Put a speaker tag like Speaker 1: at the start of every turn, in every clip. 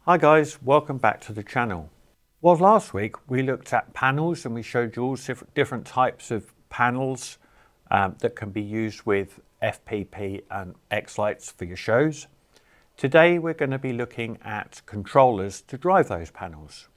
Speaker 1: Hi guys, welcome back to the channel. Well, last week we looked at panels and we showed you all different types of panels that can be used with FPP and X lights for your shows. Today we're going to be looking at controllers to drive those panels.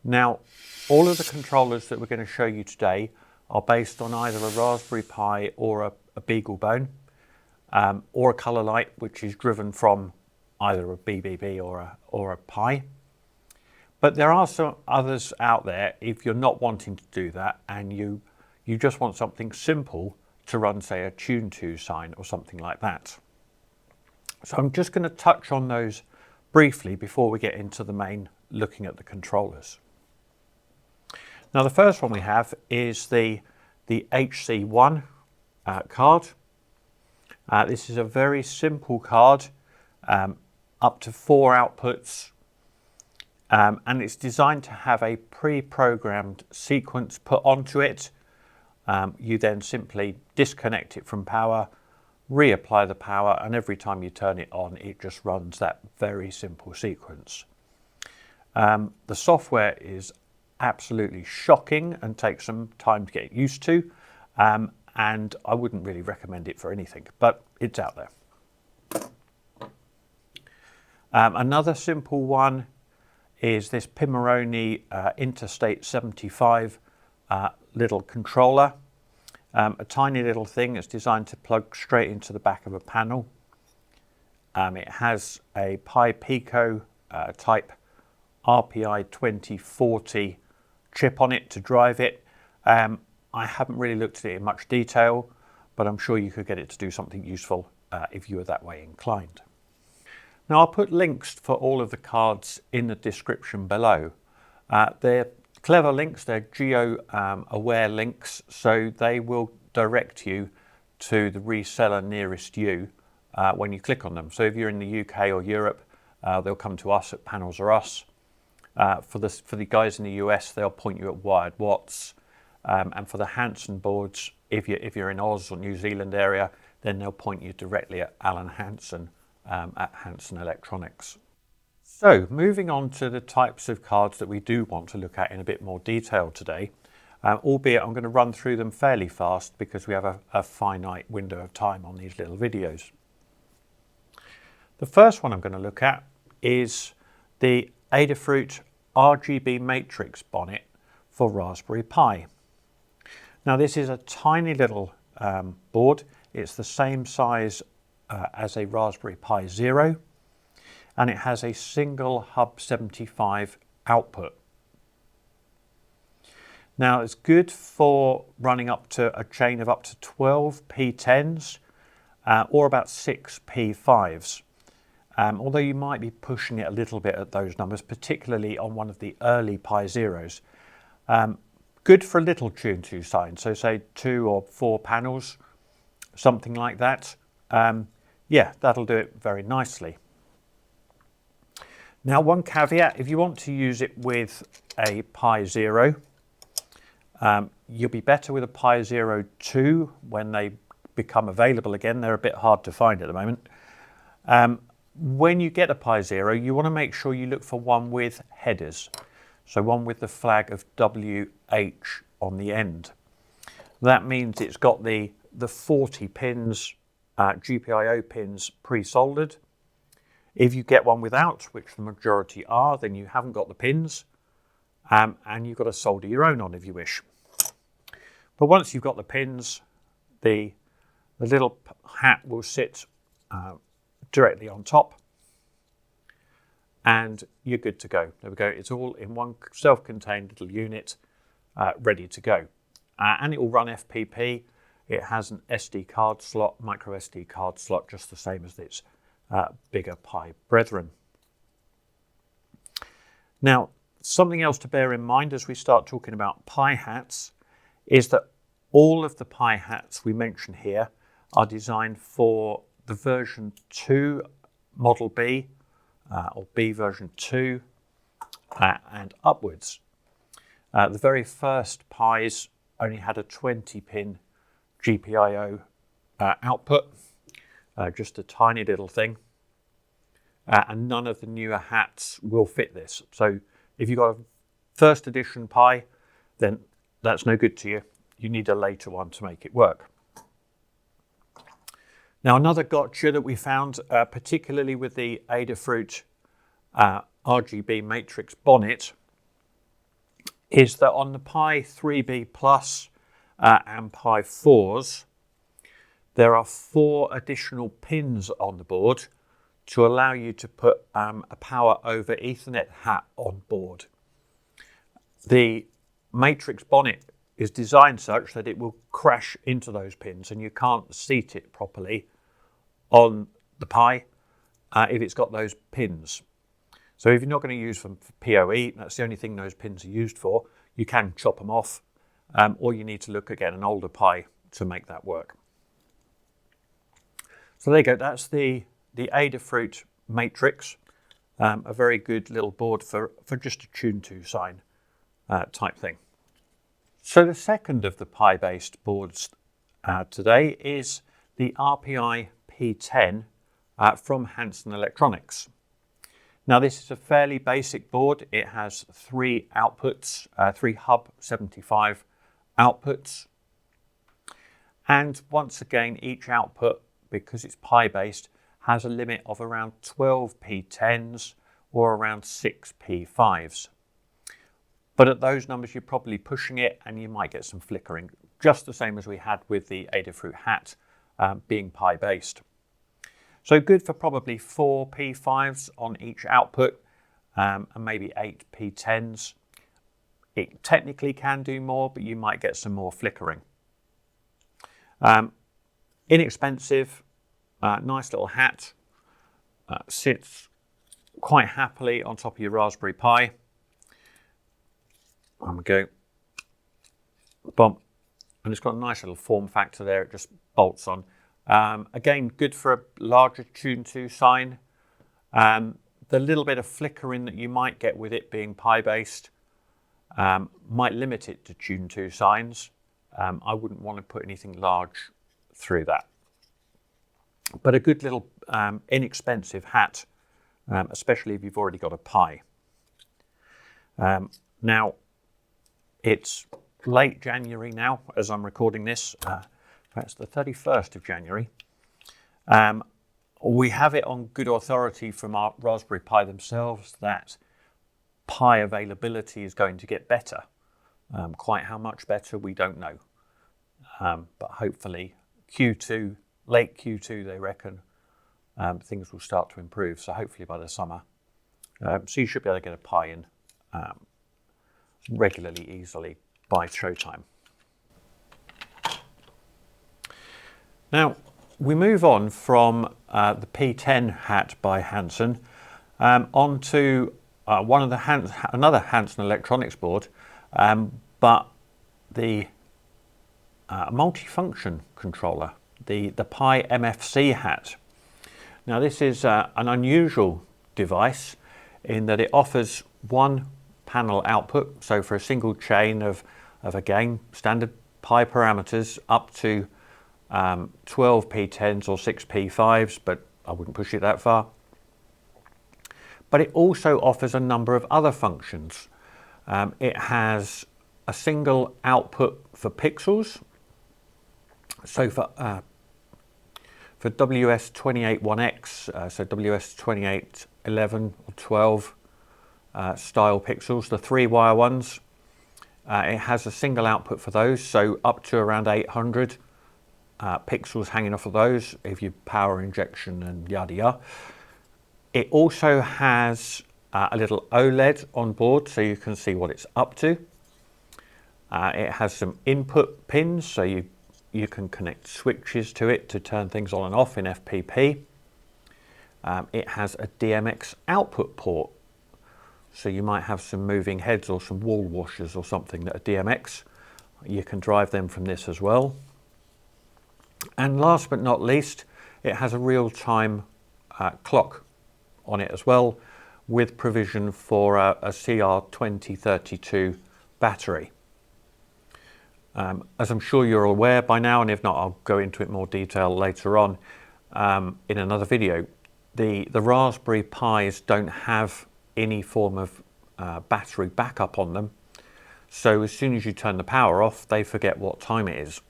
Speaker 1: Now, all of the controllers that we're going to show you today are based on either a Raspberry Pi or a BeagleBone, or a Colorlight, which is driven from either a BBB or a Pi. But there are some others out there if you're not wanting to do that and you just want something simple to run, say, a Tune 2 sign or something like that. So I'm just going to touch on those briefly before we get into the main looking at the controllers. Now the first one we have is the HC1 card. This is a very simple card, up to 4 outputs, and it's designed to have a pre-programmed sequence put onto it. You then simply disconnect it from power, reapply the power, and every time you turn it on it just runs that very simple sequence. The software is absolutely shocking and takes some time to get used to, and I wouldn't really recommend it for anything, but it's out there. Another simple one is this Pimoroni Interstate 75 little controller, a tiny little thing that's designed to plug straight into the back of a panel. It has a Pi Pico type RPI 2040 chip on it to drive it. I haven't really looked at it in much detail, but I'm sure you could get it to do something useful if you were that way inclined. Now I'll put links for all of the cards in the description below. They're clever links, they're geo aware links, so they will direct you to the reseller nearest you when you click on them. So if you're in the UK or Europe, they'll come to us at Panels R Us. For the guys in the US, they'll point you at Wired Watts, and for the Hanson boards, if you're in Oz or New Zealand area, then they'll point you directly at Alan Hanson at Hanson Electronics. So moving on to the types of cards that we do want to look at in a bit more detail today, albeit I'm going to run through them fairly fast because we have a finite window of time on these little videos. The first one I'm going to look at is the Adafruit RGB matrix bonnet for Raspberry Pi. Now this is a tiny little board. It's the same size as a Raspberry Pi Zero, and it has a single hub 75 output. Now it's good for running up to a chain of up to 12 P10s or about 6 P5s. Although you might be pushing it a little bit at those numbers, particularly on one of the early Pi Zeros. Good for a little Tune 2 sign, so say 2 or 4 panels, something like that. Yeah, that'll do it very nicely. Now one caveat, if you want to use it with a Pi Zero, you'll be better with a Pi Zero 2 when they become available again. They're a bit hard to find at the moment. When you get a Pi Zero, you want to make sure you look for one with headers. So one with the flag of WH on the end. That means it's got the 40 pins, GPIO pins pre-soldered. If you get one without, which the majority are, then you haven't got the pins, and you've got to solder your own on if you wish. But once you've got the pins, the little hat will sit directly on top, and you're good to go. There we go. It's all in one self-contained little unit, ready to go. And it will run FPP. It has an SD card slot, micro SD card slot, just the same as its bigger Pi brethren. Now, something else to bear in mind as we start talking about Pi hats is that all of the Pi hats we mention here are designed for the version 2 Model B or B version 2 and upwards. The very first Pis only had a 20-pin GPIO output, just a tiny little thing, and none of the newer hats will fit this. So if you've got a first edition Pi, then that's no good to you. You need a later one to make it work. Now, another gotcha that we found, particularly with the Adafruit RGB matrix bonnet, is that on the Pi 3B Plus and Pi 4s, there are 4 additional pins on the board to allow you to put a power over Ethernet hat on board. The matrix bonnet is designed such that it will crash into those pins and you can't seat it properly on the Pi if it's got those pins. So if you're not going to use them for PoE, that's the only thing those pins are used for, you can chop them off, or you need to look again an older Pi to make that work. So there you go, that's the Adafruit matrix, a very good little board for just a tune to sign type thing. So the second of the Pi-based boards today is the RPI P10 from Hanson Electronics. Now this is a fairly basic board. It has 3 outputs, 3 hub 75 outputs. And once again, each output, because it's Pi-based, has a limit of around 12 P10s or around 6 P5s. But at those numbers, you're probably pushing it and you might get some flickering, just the same as we had with the Adafruit hat being Pi-based. So good for probably 4 P5s on each output and maybe 8 P10s. It technically can do more, but you might get some more flickering. Inexpensive, nice little hat, sits quite happily on top of your Raspberry Pi. There we go, bump, and it's got a nice little form factor there, it just bolts on. Again, good for a larger tune to sign. The little bit of flickering that you might get with it being Pi-based might limit it to tune to signs. I wouldn't want to put anything large through that. But a good little inexpensive hat, especially if you've already got a Pi. Now, it's late January now, as I'm recording this. That's the 31st of January. We have it on good authority from our Raspberry Pi themselves that Pi availability is going to get better. Quite how much better, we don't know. But hopefully Q2, late Q2, they reckon, things will start to improve. So hopefully by the summer. So you should be able to get a Pi in regularly, easily by showtime. Now, we move on from the P10 hat by Hanson onto another Hanson Electronics board, but the multifunction controller, the Pi-MFC hat. Now, this is an unusual device in that it offers 1 panel output, so for a single chain of again, standard Pi parameters up to 12 P10s or 6 P5s, but I wouldn't push it that far. But it also offers a number of other functions. It has a single output for pixels. So for WS281X, so WS2811 or 12 style pixels, the 3-wire ones, it has a single output for those, so up to around 800 pixels hanging off of those if you power injection and yada yada. It also has a little OLED on board so you can see what it's up to. It has some input pins so you can connect switches to it to turn things on and off in FPP. It has a DMX output port, so you might have some moving heads or some wall washers or something that are DMX. You can drive them from this as well. And last but not least, it has a real-time clock on it as well, with provision for a CR2032 battery. As I'm sure you're aware by now, and if not, I'll go into it more detail later on in another video. The Raspberry Pis don't have any form of battery backup on them, so as soon as you turn the power off, they forget what time it is.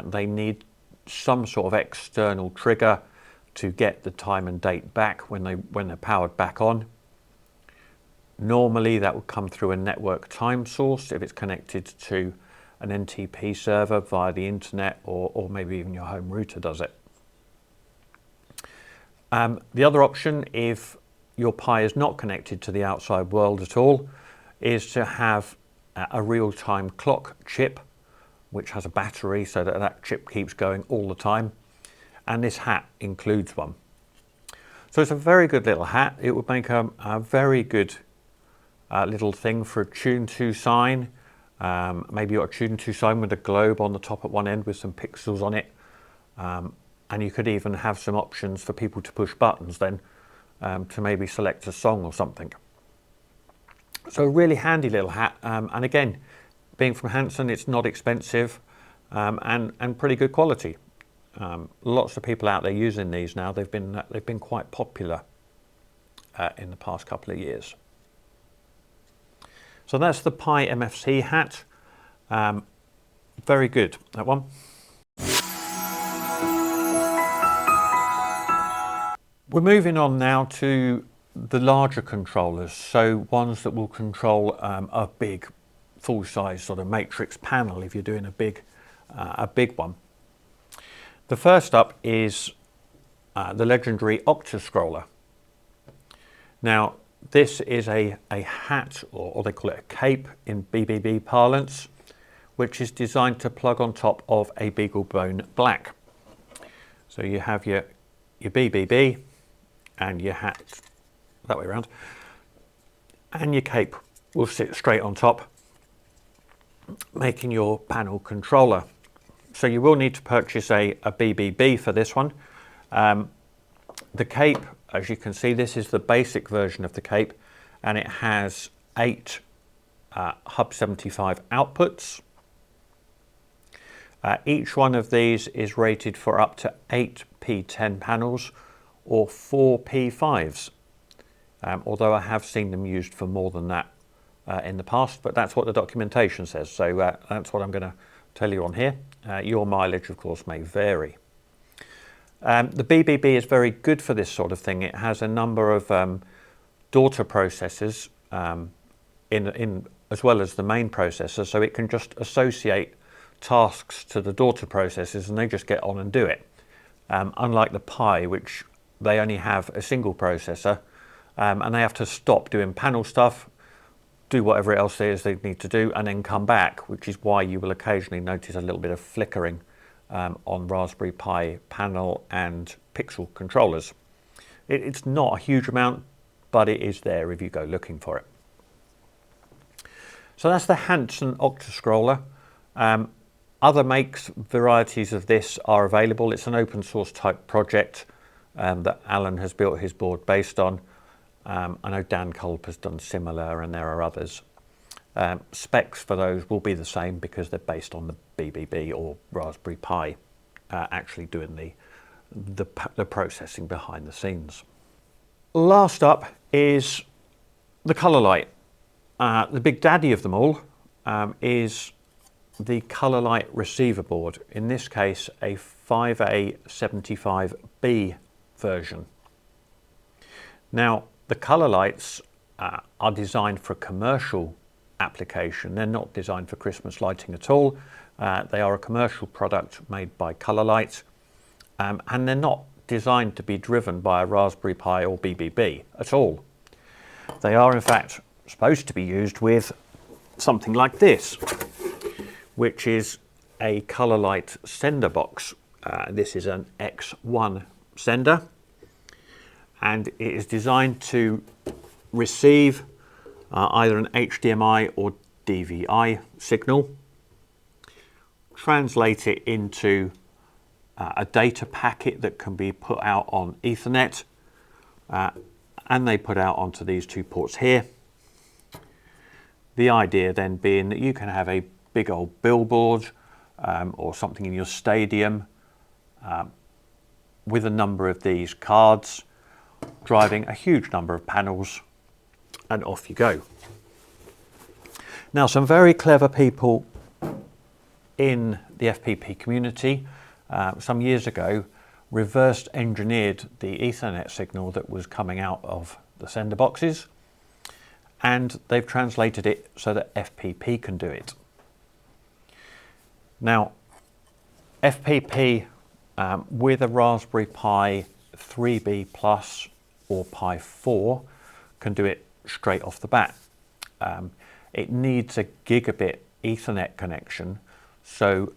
Speaker 1: They need some sort of external trigger to get the time and date back when they're powered back on. Normally that will come through a network time source if it's connected to an NTP server via the internet, or maybe even your home router does it. The other option, if your Pi is not connected to the outside world at all, is to have a real-time clock chip which has a battery so that that chip keeps going all the time, and this hat includes one. So it's a very good little hat. It would make a very good little thing for a tune to sign. Maybe you've got a tune to sign with a globe on the top at one end with some pixels on it, and you could even have some options for people to push buttons then to maybe select a song or something. So a really handy little hat, and again, being from Hanson, it's not expensive and pretty good quality. Lots of people out there using these now. They've been quite popular in the past couple of years. So that's the Pi-MFC hat. Very good, that one. We're moving on now to the larger controllers, so ones that will control a big full-size sort of matrix panel if you're doing a big one. The first up is the legendary Octoscrolla. Now this is a hat, or they call it a cape in BBB parlance, which is designed to plug on top of a BeagleBone Black. So you have your BBB and your hat that way around, and your cape will sit straight on top, making your panel controller. So you will need to purchase a BBB for this one. The cape, as you can see, this is the basic version of the cape, and it has 8 Hub 75 outputs. Each one of these is rated for up to 8 P10 panels or 4 P5s, although I have seen them used for more than that in the past, but that's what the documentation says, so that's what I'm going to tell you on here. Your mileage, of course, may vary. The BBB is very good for this sort of thing. It has a number of daughter processors as well as the main processor, so it can just associate tasks to the daughter processors and they just get on and do it. Unlike the Pi, which they only have a single processor and they have to stop doing panel stuff, do whatever else it is they need to do, and then come back, which is why you will occasionally notice a little bit of flickering on Raspberry Pi panel and pixel controllers. It's not a huge amount, but it is there if you go looking for it. So that's the Hanson Octoscrolla. Other makes, varieties of this are available. It's an open source type project that Alan has built his board based on. I know Dan Culp has done similar, and there are others. Specs for those will be the same because they're based on the BBB or Raspberry Pi actually doing the processing behind the scenes. Last up is the Colorlight. The big daddy of them all is the Colorlight receiver board, in this case a 5A75B version. Now the Colorlights are designed for commercial application. They're not designed for Christmas lighting at all. They are a commercial product made by Colorlight, and they're not designed to be driven by a Raspberry Pi or BBB at all. They are in fact supposed to be used with something like this, which is a Colorlight sender box. This is an X1 sender, and it is designed to receive either an HDMI or DVI signal, translate it into a data packet that can be put out on Ethernet, and they put out onto these 2 ports here. The idea then being that you can have a big old billboard or something in your stadium with a number of these cards driving a huge number of panels, and off you go. Now, some very clever people in the FPP community some years ago reversed engineered the Ethernet signal that was coming out of the sender boxes, and they've translated it so that FPP can do it. Now, FPP with a Raspberry Pi 3B Plus or Pi 4 can do it straight off the bat. It needs a gigabit Ethernet connection, so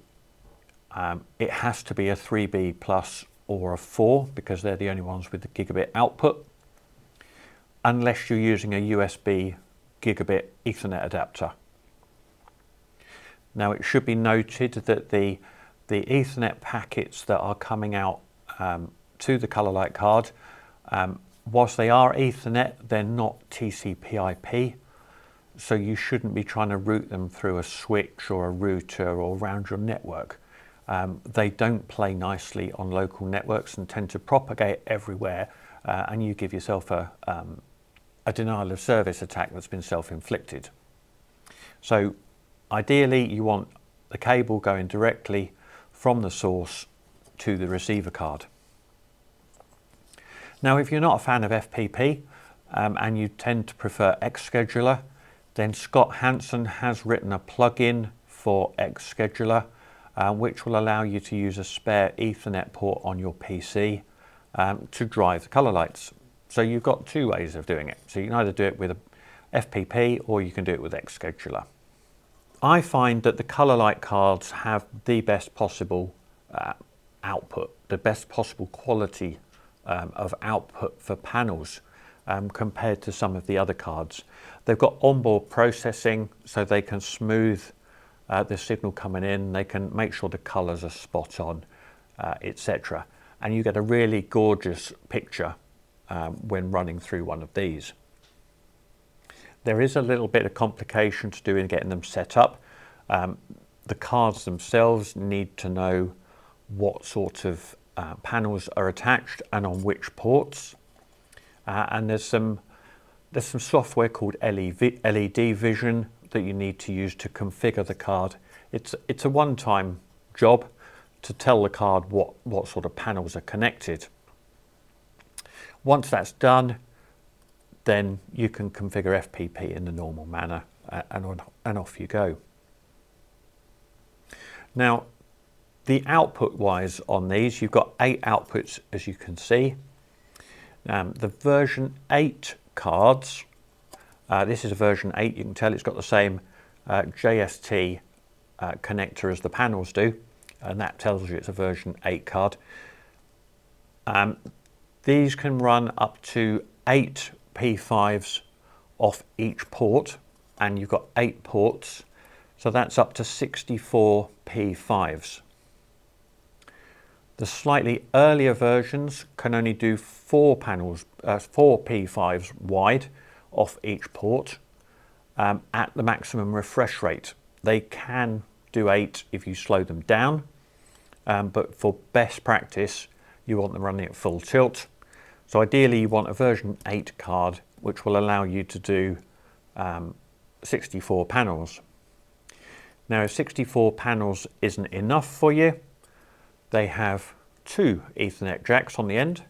Speaker 1: it has to be a 3B Plus or a 4 because they're the only ones with the gigabit output, unless you're using a USB gigabit Ethernet adapter. Now, it should be noted that the Ethernet packets that are coming out to the Colorlight card, whilst they are Ethernet, they're not TCP/IP, so you shouldn't be trying to route them through a switch or a router or around your network. They don't play nicely on local networks and tend to propagate everywhere, and you give yourself a denial of service attack that's been self-inflicted. So ideally you want the cable going directly from the source to the receiver card. Now, if you're not a fan of FPP and you tend to prefer Xscheduler, then Scott Hanson has written a plugin for Xscheduler which will allow you to use a spare Ethernet port on your PC to drive the color lights. So you've got 2 ways of doing it. So you can either do it with a FPP or you can do it with Xscheduler. I find that the Colorlight cards have the best possible output, the best possible quality of output for panels compared to some of the other cards. They've got onboard processing, so they can smooth the signal coming in, they can make sure the colors are spot on, etc. And you get a really gorgeous picture when running through one of these. There is a little bit of complication to do in getting them set up. The cards themselves need to know what sort of panels are attached and on which ports. And there's some software called LEDVision that you need to use to configure the card. It's a one-time job to tell the card what sort of panels are connected. Once that's done, then you can configure FPP in the normal manner and off you go. Now, the output wise on these, you've got 8 outputs, as you can see. The version 8 cards, this is a version 8, you can tell it's got the same JST connector as the panels do, and that tells you it's a version 8 card. These can run up to 8 P5s off each port, and you've got 8 ports, so that's up to 64 P5s. The slightly earlier versions can only do 4 P5s wide off each port at the maximum refresh rate. They can do 8 if you slow them down, but for best practice you want them running at full tilt. So ideally you want a version 8 card which will allow you to do 64 panels. Now, if 64 panels isn't enough for you, they have 2 Ethernet jacks on the end,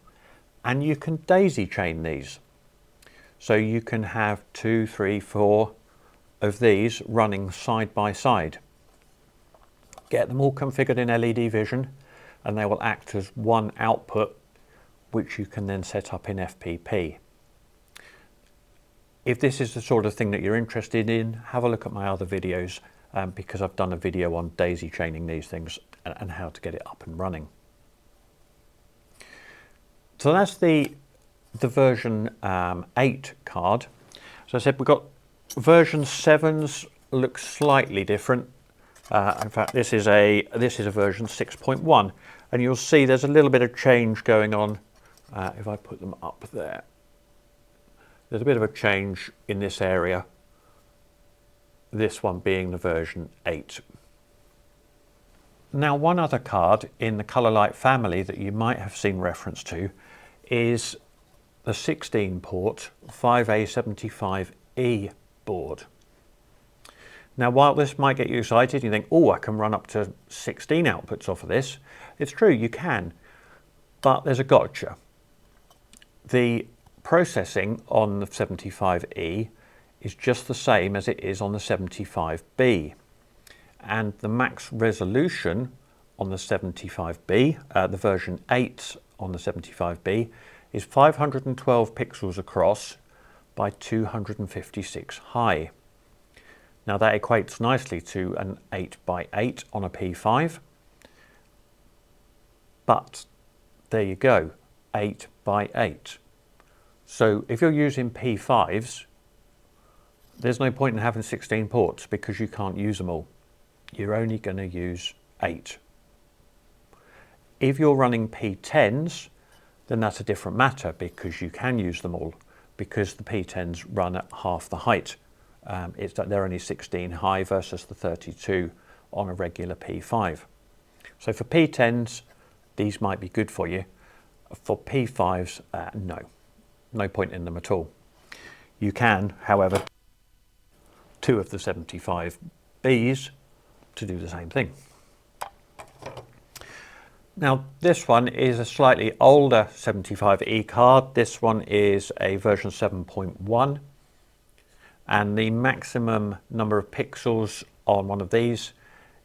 Speaker 1: and you can daisy chain these. So you can have 2, 3, 4 of these running side by side. Get them all configured in LEDVision, and they will act as one output which you can then set up in FPP. If this is the sort of thing that you're interested in, have a look at my other videos because I've done a video on daisy chaining these things and how to get it up and running. So that's the version 8 card. So I said we've got version 7s look slightly different. In fact, this is a version 6.1, and you'll see there's a little bit of change going on if I put them up there. There's a bit of a change in this area, this one being the version 8. Now, one other card in the Colorlight family that you might have seen reference to is the 16-port 5A75E board. Now, while this might get you excited, you think, oh, I can run up to 16 outputs off of this. It's true, you can, but there's a gotcha. The processing on the 75E is just the same as it is on the 75B. And the max resolution on the 75B, the version 8 on the 75B, is 512 pixels across by 256 high. Now that equates nicely to an 8x8 on a P5, but there you go, 8x8. So if you're using P5s, there's no point in having 16 ports because you can't use them all. You're only going to use 8. If you're running P10s, then that's a different matter because you can use them all because the P10s run at half the height. It's that they're only 16 high versus the 32 on a regular P5. So for P10s, these might be good for you. For P5s, no point in them at all. You can, however, two of the 75Bs to do the same thing. Now this one is a slightly older 75E card. This one is a version 7.1 and the maximum number of pixels on one of these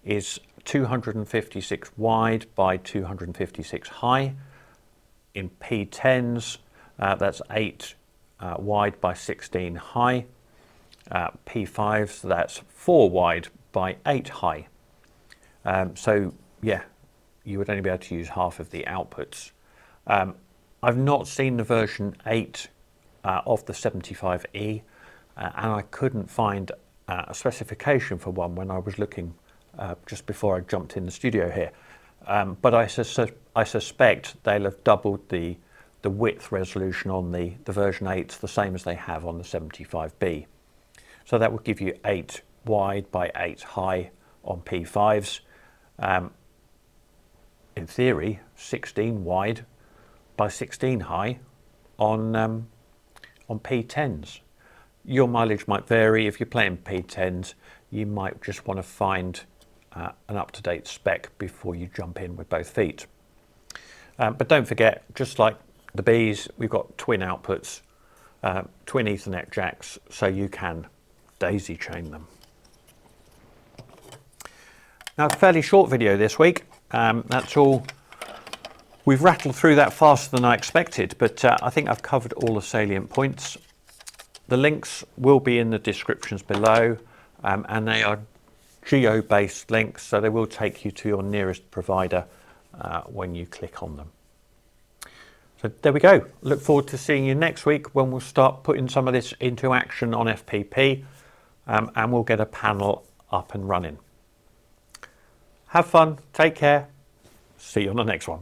Speaker 1: is 256 wide by 256 high. In P10s that's 8 wide by 16 high. P5s that's 4 wide by 8 high. So yeah, you would only be able to use half of the outputs. I've not seen the version 8 of the 75E and I couldn't find a specification for one when I was looking just before I jumped in the studio here. But I suspect they'll have doubled the width resolution on the version 8s, the same as they have on the 75B. So that would give you 8 wide by 8 high on P5s. In theory, 16 wide by 16 high on P10s. Your mileage might vary. If you're playing P10s, you might just want to find an up-to-date spec before you jump in with both feet. But don't forget, just like the Bs, we've got twin outputs, twin Ethernet jacks, so you can daisy chain them. Now, a fairly short video this week. That's all. We've rattled through that faster than I expected, but I think I've covered all the salient points. The links will be in the descriptions below, and they are geo-based links, so they will take you to your nearest provider when you click on them. So there we go. Look forward to seeing you next week when we'll start putting some of this into action on FPP, and we'll get a panel up and running. Have fun, take care, see you on the next one.